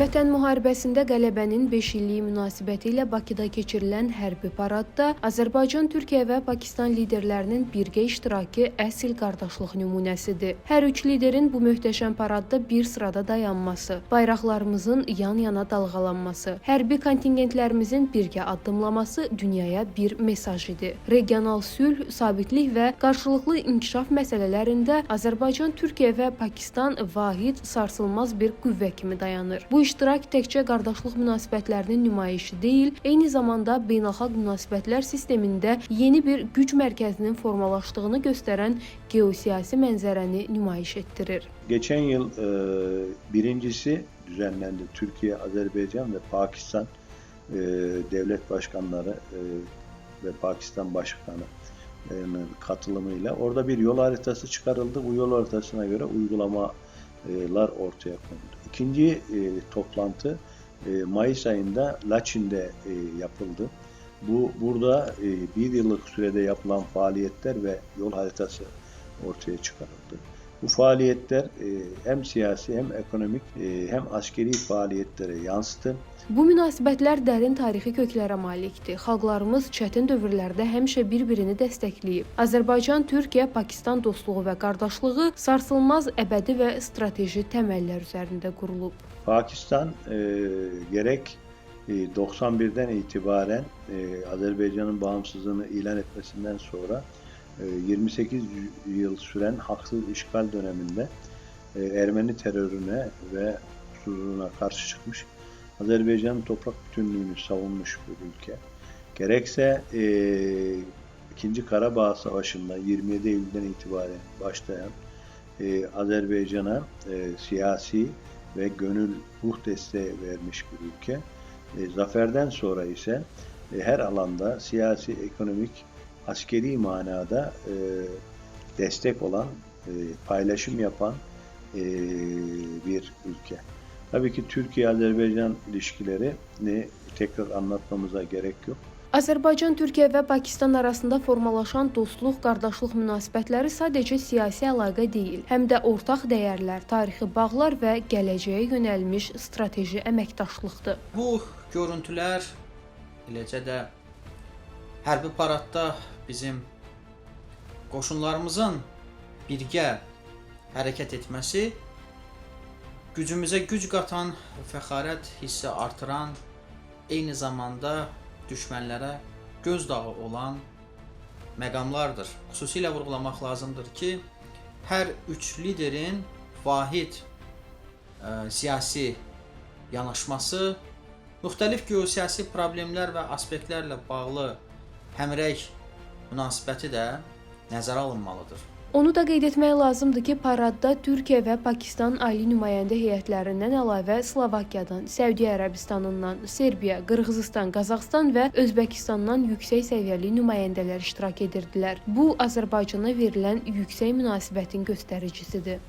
Vətən müharibəsində qələbənin 5 illiyi münasibətilə Bakıda keçirilən hərbi paradda Azərbaycan, Türkiyə və Pakistan liderlərinin birgə iştirakı əsl qardaşlıq nümunəsidir. Hər üç liderin bu möhtəşəm paradda bir sırada dayanması, bayraqlarımızın yan-yana dalğalanması, hərbi kontingentlərimizin birgə addımlaması dünyaya bir mesaj idi. Regional sülh, sabitlik və qarşılıqlı inkişaf məsələlərində Azərbaycan, Türkiyə və Pakistan vahid, sarsılmaz bir qüvvə kimi dayanır. Bu iştirak təkcə qardaşlıq münasibətlərinin nümayişi deyil, eyni zamanda beynəlxalq münasibətlər sistemində yeni bir güc mərkəzinin formalaşdığını göstərən geosiyasi mənzərəni nümayiş etdirir. Geçen yıl birincisi düzenlendi. Türkiye, Azerbaycan ve Pakistan devlet başkanları ve Pakistan başkanının katılımıyla orada bir yol haritası çıkarıldı. Bu yol haritasına göre uygulamalar ortaya konuldu. İkinci toplantı Mayıs ayında Laçin'de yapıldı. Burada bir yıllık sürede yapılan faaliyetler ve yol haritası ortaya çıkarıldı. Bu faaliyetler hem siyasi hem ekonomik hem askeri faaliyetlere yansıdı. Bu münasibətlər dərin tarixi köklərə malikdir. Xalqlarımız çətin dövrlərdə həmişə bir-birini dəstəkləyib. Azərbaycan, Türkiyə, Pakistan dostluğu və qardaşlığı sarsılmaz əbədi və strateji təməllər üzərində qurulub. Pakistan gerek 91'den itibaren Azerbaycan'ın bağımsızlığını ilan etmesinden sonra 28 yıl süren haksız işgal döneminde Ermeni terörüne ve hususuna karşı çıkmış. Azerbaycan'ın toprak bütünlüğünü savunmuş bir ülke. Gerekse 2. Karabağ Savaşı'nda 27 Eylül'den itibaren başlayan Azerbaycan'a siyasi ve gönül ruh desteği vermiş bir ülke. Zaferden sonra ise her alanda siyasi, ekonomik, askeri manada destek olan, paylaşım yapan bir ülke. Tabii ki Türkiye-Azerbaycan ilişkilerini tekrar anlatmamıza gerek yok. Azərbaycan, Türkiyə və Pakistan arasında formalaşan dostluq, qardaşlıq münasibətləri sadəcə siyasi əlaqə deyil, həm də ortaq dəyərlər, tarixi bağlar və gələcəyə yönəlmiş strateji əməkdaşlıqdır. Bu görüntülər, eləcə də hərbi paradda bizim qoşunlarımızın birgə hərəkət etməsi gücümüzə güc qatan, fəxarət hissi artıran, eyni zamanda düşmənlərə gözdağı olan məqamlardır. Xüsusilə vurğulamaq lazımdır ki, hər üç liderin vahid siyasi yanaşması, müxtəlif geosiyasi problemlər və aspektlərlə bağlı həmrəy münasibəti də nəzərə alınmalıdır. Onu da qeyd etmək lazımdır ki, paradda Türkiyə və Pakistan ali nümayəndə heyətlərindən əlavə Slovakiyadan, Səudiyyə Ərəbistanından, Serbiya, Qırğızistan, Qazaxstan və Özbəkistandan yüksək səviyyəli nümayəndələr iştirak edirdilər. Bu, Azərbaycana verilən yüksək münasibətin göstəricisidir.